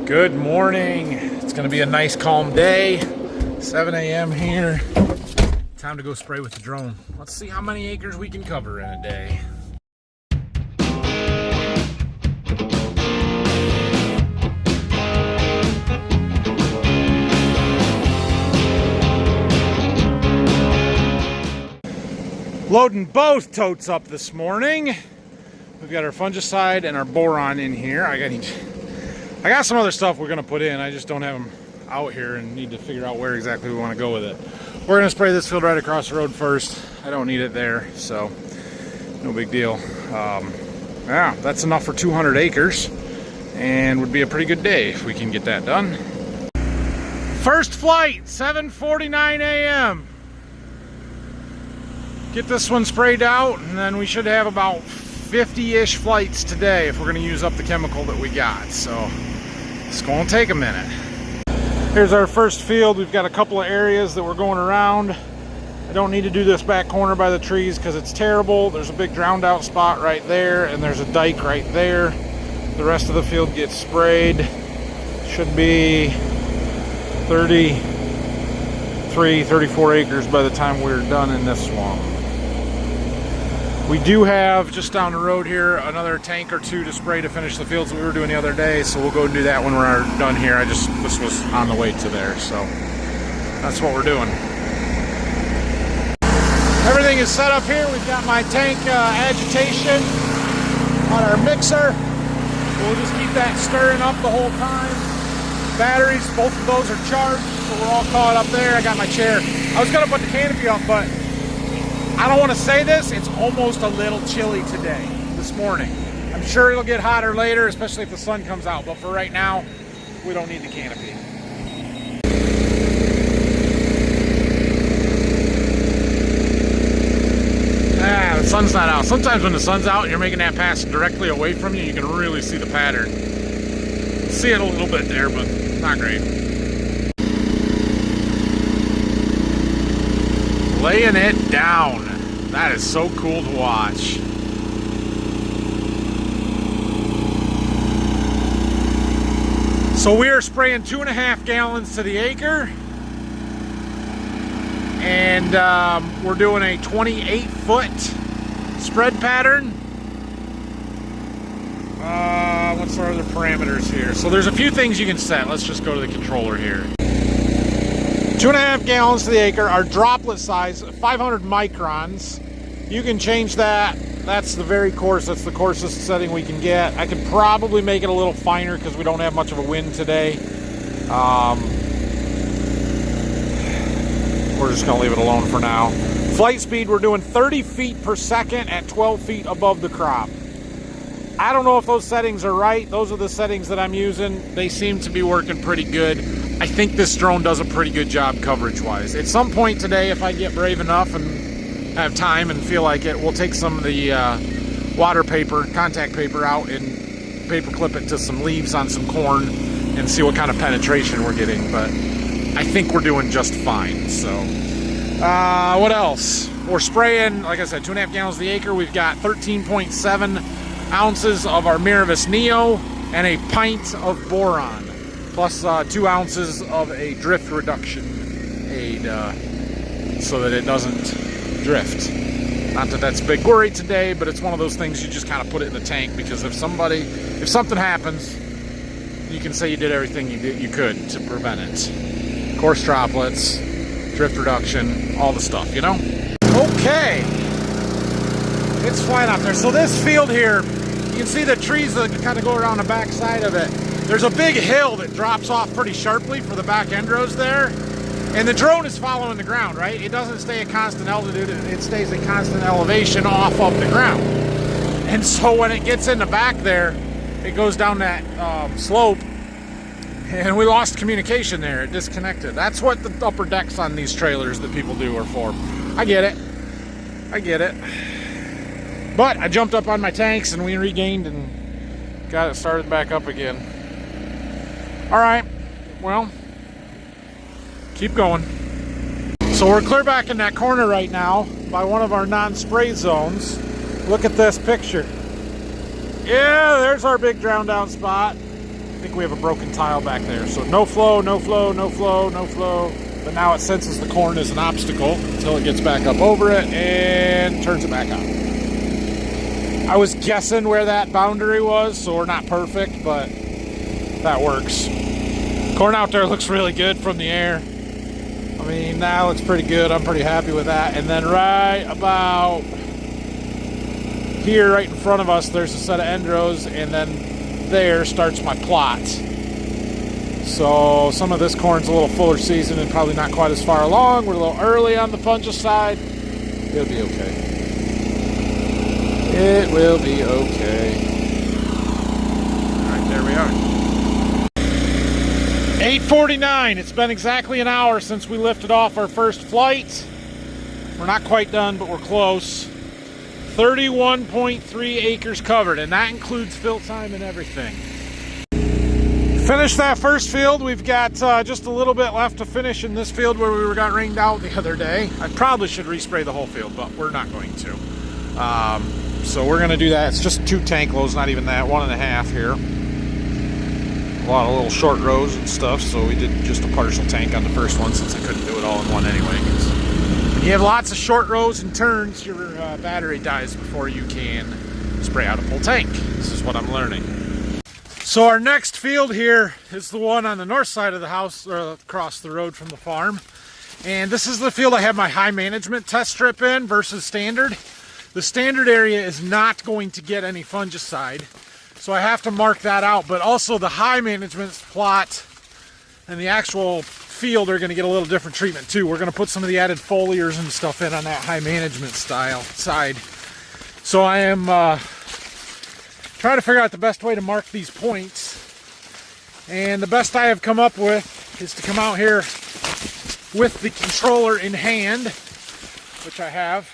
Good morning. It's going to be a nice calm day. 7 a.m. here. Time to go spray with the drone. Let's see how many acres we can cover in a day. Loading both totes up this morning. We've got our fungicide and our boron in here. I got some other stuff we're going to put in. I just don't have them out here and need to figure out where exactly we want to go with it. We're going to spray this field right across the road first. I don't need it there, so no big deal. Yeah, that's enough for 200 acres and would be a pretty good day if we can get that done. First flight, 7:49 a.m. Get this one sprayed out, and then we should have about 50-ish flights today if we're going to use up the chemical that we got. So it's going to take a minute. Here's our first field. We've got a couple of areas that we're going around. I don't need to do this back corner by the trees because it's terrible. There's a big drowned out spot right there, and there's a dike right there. The rest of the field gets sprayed. Should be 33, 34 acres by the time we're done in this one. We do have, just down the road here, another tank or two to spray to finish the fields that we were doing the other day, so we'll go and do that when we're done here. This was on the way to there, so that's what we're doing. Everything is set up here. We've got my tank agitation on our mixer. We'll just keep that stirring up the whole time. Batteries, both of those are charged, so we're all caught up there. I got my chair. I was gonna put the canopy up, but I don't want to say this, it's almost a little chilly today, this morning. I'm sure it'll get hotter later, especially if the sun comes out, but for right now, we don't need the canopy. The sun's not out. Sometimes when the sun's out and you're making that pass directly away from you, you can really see the pattern. See it a little bit there, but not great. Laying it down. That is so cool to watch. So we are spraying 2.5 gallons to the acre. And we're doing a 28-foot spread pattern. What's our other parameters here? So there's a few things you can set. Let's just go to the controller here. 2.5 gallons to the acre. Our droplet size, 500 microns. You can change that. That's the very coarse. That's the coarsest setting we can get. I could probably make it a little finer because we don't have much of a wind today. We're just going to leave it alone for now. Flight speed, we're doing 30 feet per second at 12 feet above the crop. I don't know if those settings are right. Those are the settings that I'm using. They seem to be working pretty good. I think this drone does a pretty good job coverage-wise. At some point today, if I get brave enough and have time and feel like it, we'll take some of the water paper, contact paper out and paper clip it to some leaves on some corn and see what kind of penetration we're getting. But I think we're doing just fine. So, what else? We're spraying, like I said, 2.5 gallons to the acre. We've got 13.7 ounces of our Miravis Neo and a pint of boron, plus 2 ounces of a drift reduction aid so that it doesn't drift. Not that that's a big worry today, but it's one of those things you just kind of put it in the tank because if something happens, you can say you did everything you could to prevent it. Coarse droplets, drift reduction, all the stuff, you know? Okay, it's flying out there. So this field here, you can see the trees that kind of go around the back side of it. There's a big hill that drops off pretty sharply for the back end rows there. And the drone is following the ground, right? It doesn't stay at constant altitude, it stays at constant elevation off of the ground. And so when it gets in the back there, it goes down that slope, and we lost communication there. It disconnected. That's what the upper decks on these trailers that people do are for. I get it. I get it. But I jumped up on my tanks and we regained and got it started back up again. All right, well, keep going. So we're clear back in that corner right now by one of our non-spray zones. Look at this picture. Yeah, there's our big drowned out spot. think we have a broken tile back there. So no flow, no flow, no flow, no flow. But now it senses the corn as an obstacle until it gets back up over it and turns it back on. I was guessing where that boundary was, so we're not perfect, but that works. Corn out there looks really good from the air. I mean, that looks pretty good. I'm pretty happy with that. And then right about here, right in front of us, there's a set of end rows, and then there starts my plot. So some of this corn's a little fuller seasoned and probably not quite as far along. We're a little early on the fungicide. It'll be okay. It will be okay. All right, there we are. 8:49. It's been exactly an hour since we lifted off our first flight. We're not quite done, but we're close. 31.3 acres covered, and that includes fill time and everything. Finished that first field. We've got just a little bit left to finish in this field where we got rained out the other day. I probably should respray the whole field, but we're not going to. So we're going to do that. It's just 2 tank loads, not even that, 1.5 here. A lot of little short rows and stuff, so we did just a partial tank on the first one since I couldn't do it all in one anyway. When you have lots of short rows and turns, your battery dies before you can spray out a full tank. This is what I'm learning. So our next field here is the one on the north side of the house, or across the road from the farm. And this is the field I have my high management test strip in versus standard. The standard area is not going to get any fungicide, so I have to mark that out. But also the high management plot and the actual field are going to get a little different treatment too. We're going to put some of the added foliars and stuff in on that high management style side. So I am trying to figure out the best way to mark these points. And the best I have come up with is to come out here with the controller in hand, which I have,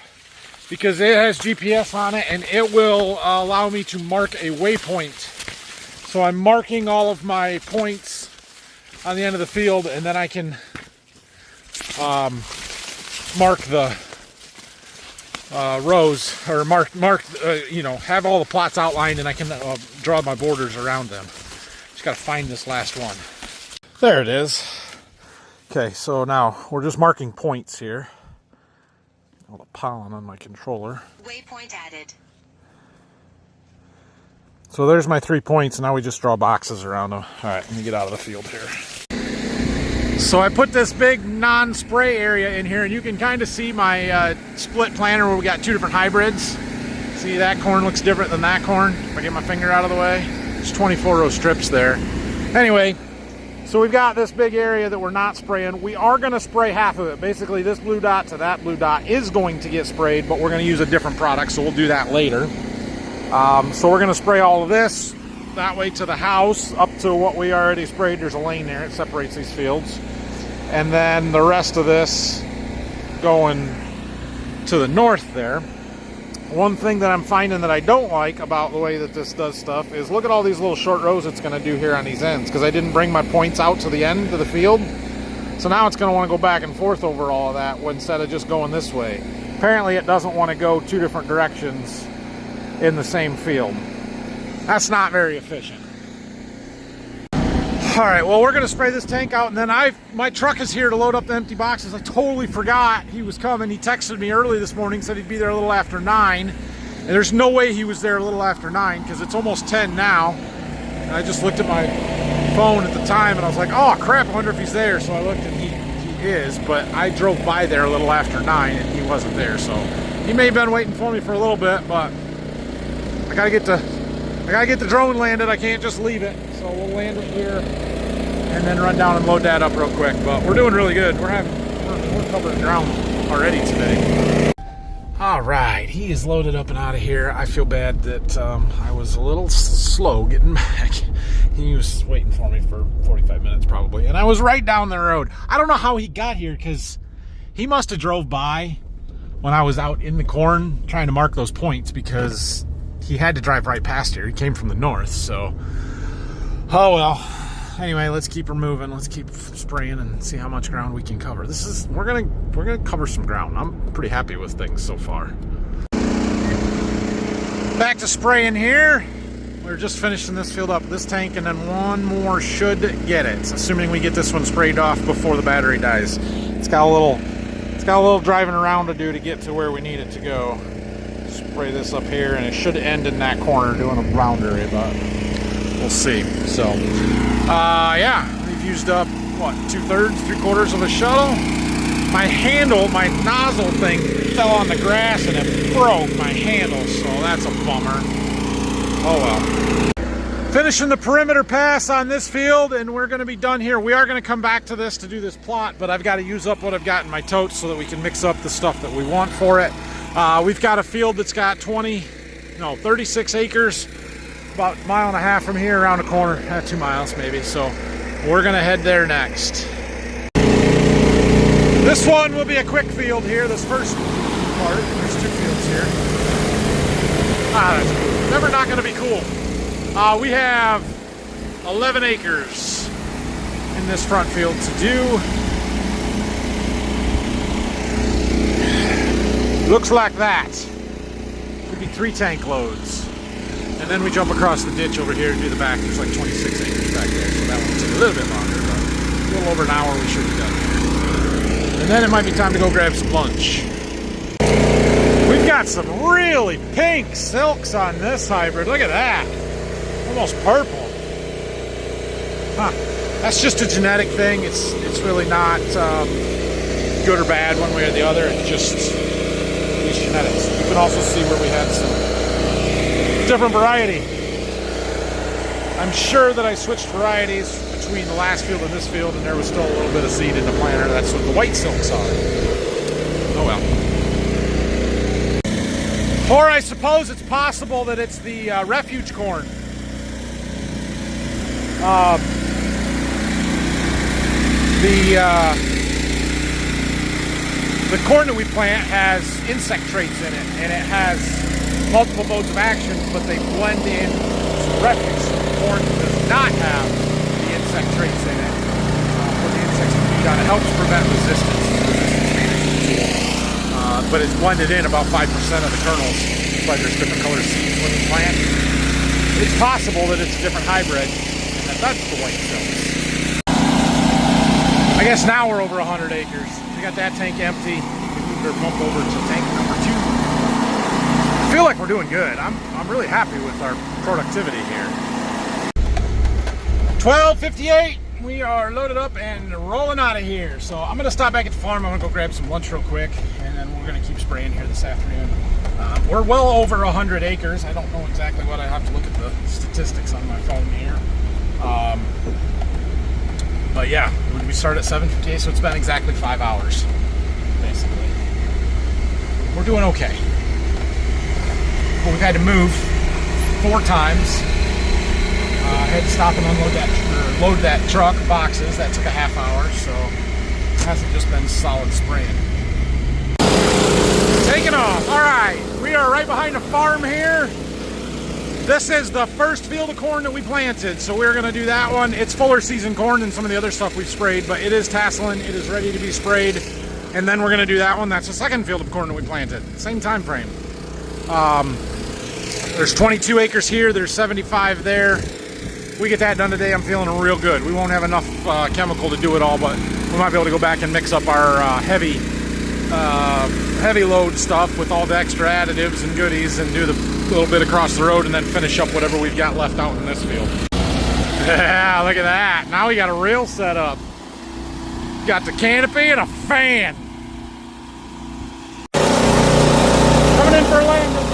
because it has GPS on it and it will allow me to mark a waypoint. So I'm marking all of my points on the end of the field, and then I can mark the rows, or you know, have all the plots outlined, and I can draw my borders around them. Just got to find this last one. There it is. Okay, so now we're just marking points here. All the pollen on my controller. Waypoint added. So there's my 3 points, and now we just draw boxes around them. All right, let me get out of the field here. So I put this big non-spray area in here, and you can kind of see my split planter where we got 2 different hybrids. See, that corn looks different than that corn. If I get my finger out of the way, there's 24 row strips there. Anyway, so we've got this big area that we're not spraying. We are going to spray half of it. Basically, this blue dot to that blue dot is going to get sprayed, but we're going to use a different product, so we'll do that later. So we're going to spray all of this that way to the house, up to what we already sprayed. There's a lane there. It separates these fields. And then the rest of this going to the north there. One thing that I'm finding that I don't like about the way that this does stuff is look at all these little short rows it's going to do here on these ends, because I didn't bring my points out to the end of the field. So now it's going to want to go back and forth over all of that instead of just going this way. Apparently it doesn't want to go 2 different directions in the same field. That's not very efficient. All right, well, we're going to spray this tank out, and then my truck is here to load up the empty boxes. I totally forgot he was coming. He texted me early this morning, said he'd be there a little after 9. And there's no way he was there a little after 9 because it's almost 10 now. And I just looked at my phone at the time, and I was like, oh, crap, I wonder if he's there. So I looked, and he is, but I drove by there a little after 9, and he wasn't there. So he may have been waiting for me for a little bit, but I gotta get the drone landed. I can't just leave it. So we'll land it here and then run down and load that up real quick. But we're doing really good. We're covering ground already today. All right, he is loaded up and out of here. I feel bad that I was a little slow getting back. He was waiting for me for 45 minutes probably, and I was right down the road. I don't know how he got here, because he must have drove by when I was out in the corn trying to mark those points, because he had to drive right past here. He came from the north, so oh well. Anyway, let's keep her moving. Let's keep spraying and see how much ground we can cover. We're gonna cover some ground. I'm pretty happy with things so far. Back to spraying here. we're just finishing this field up, this tank, and then one more should get it, assuming we get this one sprayed off before the battery dies. It's got a little driving around to do to get to where we need it to go. Spray this up here, and it should end in that corner doing a round area, but we'll see. So, yeah, we've used up, what, 2/3, 3/4 of a shuttle. My handle, my nozzle thing fell on the grass and it broke my handle, so that's a bummer. Oh well. Finishing the perimeter pass on this field, and we're going to be done here. We are going to come back to this to do this plot, but I've got to use up what I've got in my totes so that we can mix up the stuff that we want for it. We've got a field that's got 36 acres, about 1.5 miles from here around the corner, 2 miles maybe, so we're going to head there next. This one will be a quick field here, this first part. There's 2 fields here. That's cool. Never not going to be cool. We have 11 acres in this front field to do. Looks like that. Could be 3 tank loads. And then we jump across the ditch over here and do the back. There's like 26 acres back there, so that will take a little bit longer, but a little over an hour we should be done here. And then it might be time to go grab some lunch. We've got some really pink silks on this hybrid. Look at that. Almost purple. Huh. That's just a genetic thing. It's really not good or bad one way or the other. It's just these genetics. You can also see where we had some different variety. I'm sure that I switched varieties between the last field and this field, and there was still a little bit of seed in the planter. That's what the white silks are. Oh well. Or I suppose it's possible that it's the refuge corn. The corn that we plant has insect traits in it, and it has multiple modes of action, but they blend in to refuge. So the corn does not have the insect traits in it for the insects to feed on. It helps prevent resistance management, but it's blended in about 5% of the kernels. That's why there's different colored seeds when you plant. It's possible that it's a different hybrid, and that's the white silks. I guess now we're over 100 acres. We got that tank empty. We moved our pump over to tank number 2. I feel like we're doing good. I'm really happy with our productivity here. 12:58. We are loaded up and rolling out of here. So I'm going to stop back at the farm. I'm going to go grab some lunch real quick, and then we're going to keep spraying here this afternoon. We're well over 100 acres. I don't know exactly what. I have to look at the statistics on my phone here. But yeah, we started at 7:58, so it's been exactly 5 hours, basically. We're doing okay. But we've had to move 4 times. I had to stop and unload that, or load that truck, boxes. That took a half hour, so it hasn't just been solid spraying. Taking off. All right, we are right behind the farm here. This is the first field of corn that we planted, so we're going to do that one. It's fuller season corn than some of the other stuff we've sprayed, but it is tasseling. It is ready to be sprayed, and then we're going to do that one. That's the second field of corn that we planted. Same time frame. There's 22 acres here. There's 75 there. We get that done today, I'm feeling real good. We won't have enough chemical to do it all, but we might be able to go back and mix up our heavy load stuff with all the extra additives and goodies and do the little bit across the road and then finish up whatever we've got left out in this field. Yeah, look at that. Now we got a real setup. Got the canopy and a fan. Coming in for a landing.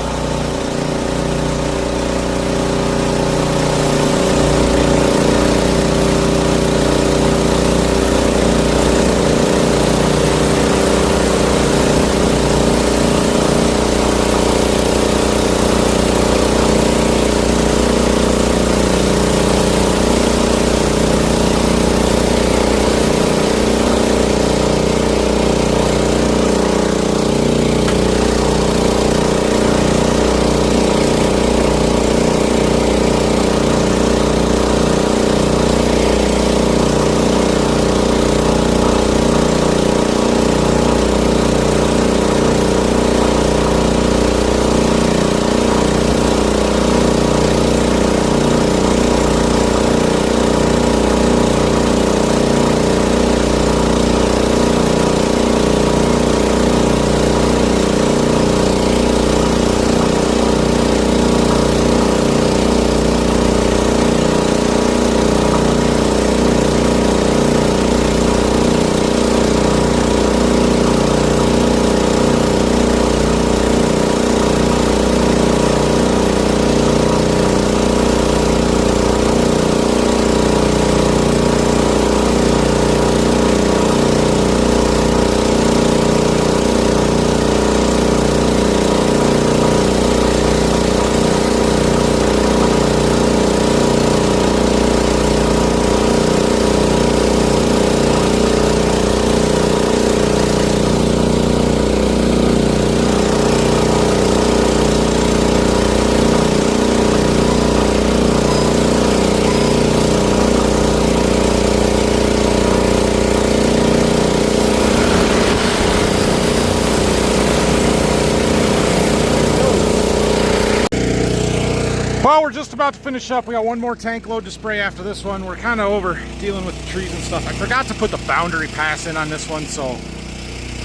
about to finish up. We got one more tank load to spray after this one. We're kind of over dealing with the trees and stuff. I forgot to put the boundary pass in on this one, so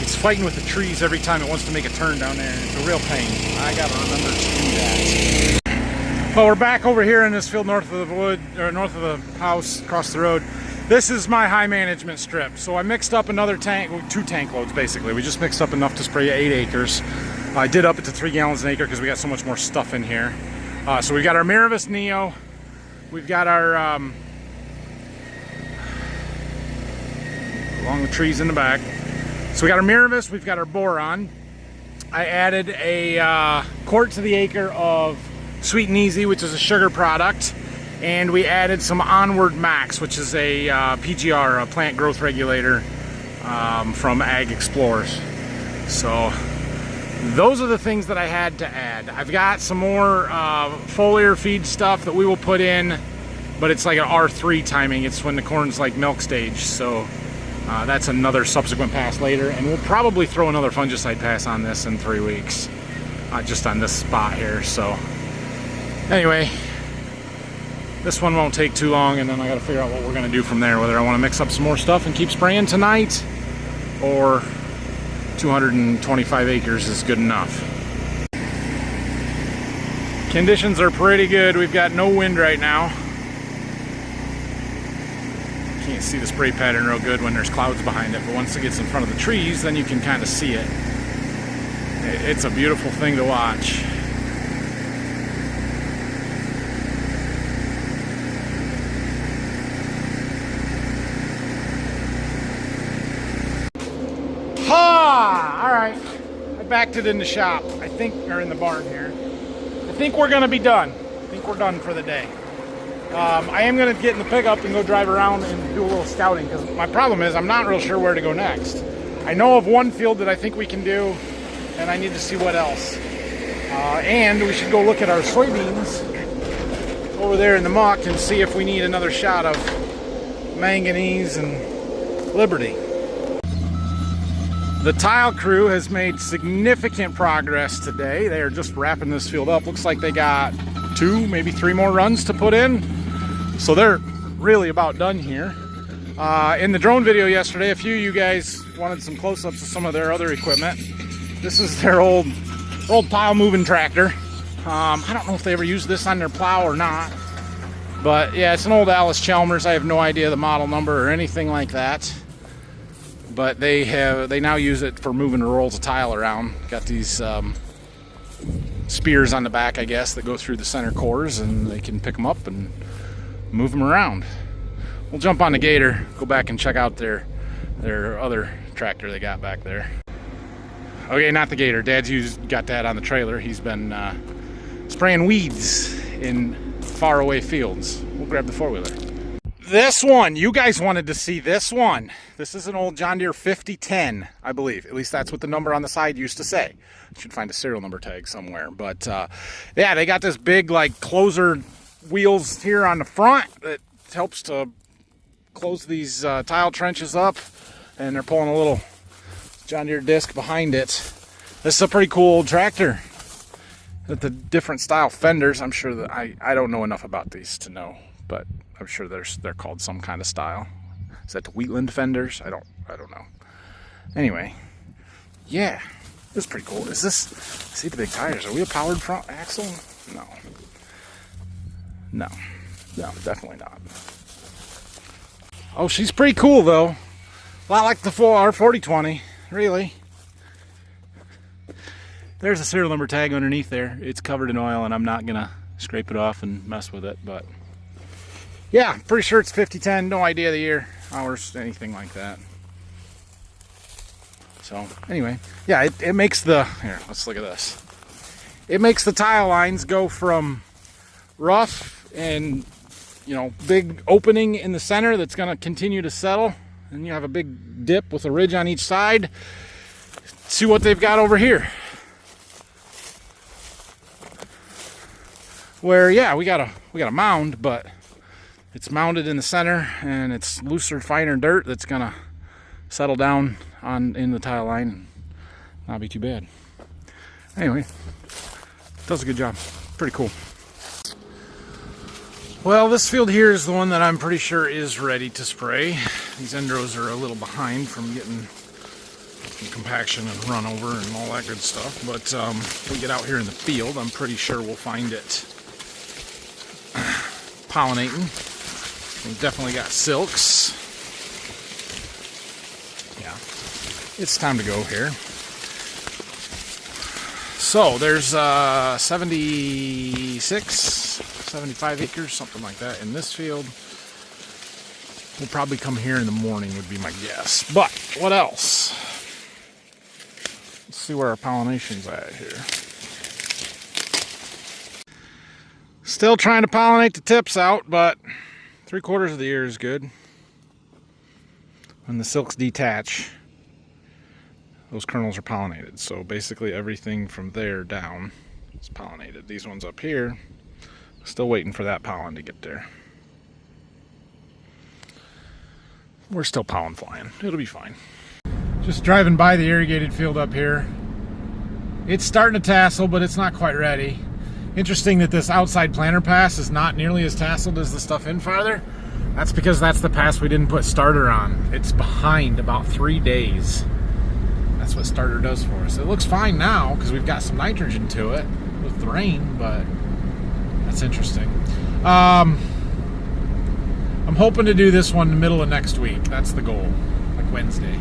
it's fighting with the trees every time it wants to make a turn down there, and it's a real pain. I gotta remember to do that. But we're back over here in this field north of the wood, or north of the house, across the road. This is my high management strip. So I mixed up another tank, well, 2 tank loads basically. We just mixed up enough to spray 8 acres. I did up it to 3 gallons an acre because we got so much more stuff in here. So we've got our Miravis Neo. We've got our, along the trees in the back. So we got our Miravis, we've got our Boron. I added a quart to the acre of Sweet and Easy, which is a sugar product. And we added some Onward Max, which is a PGR, a plant growth regulator from Ag Explorers. So those are the things that I had to add. I've got some more foliar feed stuff that we will put in, but it's like an R3 timing. It's when the corn's like milk stage. So that's another subsequent pass later. And we'll probably throw another fungicide pass on this in 3 weeks, just on this spot here. So anyway, this one won't take too long, and then I gotta figure out what we're gonna do from there, whether I wanna mix up some more stuff and keep spraying tonight, or 225 acres is good enough. Conditions are pretty good. We've got no wind right now. Can't see the spray pattern real good when there's clouds behind it, but once it gets in front of the trees, then you can kind of see it. It's a beautiful thing to watch. All right, I backed it in the shop, I think, or in the barn here. I think we're gonna be done. I think we're done for the day. I am gonna get in the pickup and go drive around and do a little scouting, because my problem is I'm not real sure where to go next. I know of one field that I think we can do, and I need to see what else. And we should go look at our soybeans over there in the muck and see if we need another shot of manganese and Liberty. The tile crew has made significant progress today. They are just wrapping this field up. Looks like they got 2, maybe 3 more runs to put in. So they're really about done here. In the drone video yesterday, a few of you guys wanted some close-ups of some of their other equipment. This is their old tile moving tractor. I don't know if they ever used this on their plow or not. But yeah, it's an old Alice Chalmers. I have no idea the model number or anything like that. But they now use it for moving the rolls of tile around. Got these spears on the back, I guess, that go through the center cores, and they can pick them up and move them around. We'll jump on the Gator, go back and check out their other tractor they got back there. Okay, not the Gator. Dad's got that on the trailer. He's been spraying weeds in faraway fields. We'll grab the 4-wheeler. This one, you guys wanted to see this one. This is an old John Deere 5010, I believe. At least that's what the number on the side used to say. Should find a serial number tag somewhere. But yeah, they got this big like closer wheels here on the front that helps to close these tile trenches up. And they're pulling a little John Deere disc behind it. This is a pretty cool old tractor. With the different style fenders, I'm sure that I don't know enough about these to know, but I'm sure they're called some kind of style. Is that the Wheatland fenders? I don't know. Anyway, yeah, this is pretty cool. Is this? See the big tires? Are we a powered front axle? No, definitely not. Oh, she's pretty cool though. A lot like the R4020, really. There's a serial number tag underneath there. It's covered in oil, and I'm not gonna scrape it off and mess with it, but yeah, pretty sure it's 5010. No idea the year, hours, anything like that. So anyway, yeah, it makes the, here, let's look at this. It makes the tile lines go from rough and, you know, big opening in the center that's going to continue to settle, and you have a big dip with a ridge on each side. See what they've got over here. Where, yeah, we got a mound, but it's mounded in the center, and it's looser, finer dirt that's gonna settle down in the tile line and not be too bad. Anyway, does a good job. Pretty cool. Well, this field here is the one that I'm pretty sure is ready to spray. These end rows are a little behind from getting compaction and run over and all that good stuff, but if we get out here in the field, I'm pretty sure we'll find it pollinating. We've definitely got silks. Yeah, it's time to go here. So there's 75 acres, something like that in this field. We'll probably come here in the morning would be my guess. But what else? Let's see where our pollination's at here. Still trying to pollinate the tips out, but 3/4 of the year is good. When the silks detach, those kernels are pollinated. So basically everything from there down is pollinated. These ones up here, still waiting for that pollen to get there. We're still pollen flying. It'll be fine. Just driving by the irrigated field up here. It's starting to tassel, but it's not quite ready. Interesting that this outside planter pass is not nearly as tasseled as the stuff in farther. That's because that's the pass we didn't put starter on. It's behind about 3 days. That's what starter does for us. It looks fine now because we've got some nitrogen to it with the rain, but that's interesting. I'm hoping to do this one in the middle of next week. That's the goal, like Wednesday.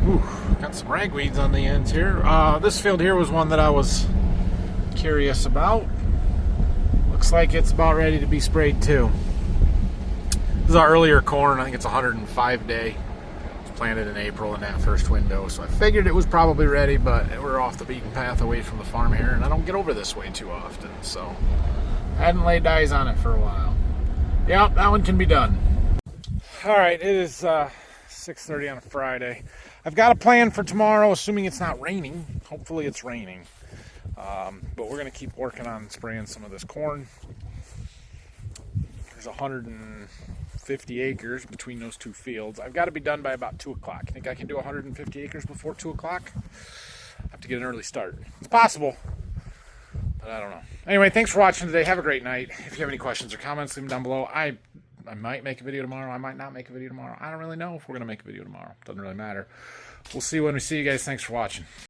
Ooh, got some ragweeds on the ends here. This field here was one that I was curious about. Looks like it's about ready to be sprayed too. This is our earlier corn. I think it's 105 day. It's planted in April in that first window, so I figured it was probably ready, but we're off the beaten path away from the farm here, and I don't get over this way too often, so I hadn't laid eyes on it for a while. Yep, that one can be done. All right, it is 6:30 on a Friday. I've got a plan for tomorrow, assuming it's not raining. Hopefully it's raining. But we're going to keep working on spraying some of this corn. There's 150 acres between those two fields. I've got to be done by about 2 o'clock. I think I can do 150 acres before 2 o'clock. I have to get an early start. It's possible, but I don't know. Anyway, thanks for watching today. Have a great night. If you have any questions or comments, leave them down below. I might make a video tomorrow. I might not make a video tomorrow. I don't really know if we're going to make a video tomorrow. Doesn't really matter. We'll see when we see you guys. Thanks for watching.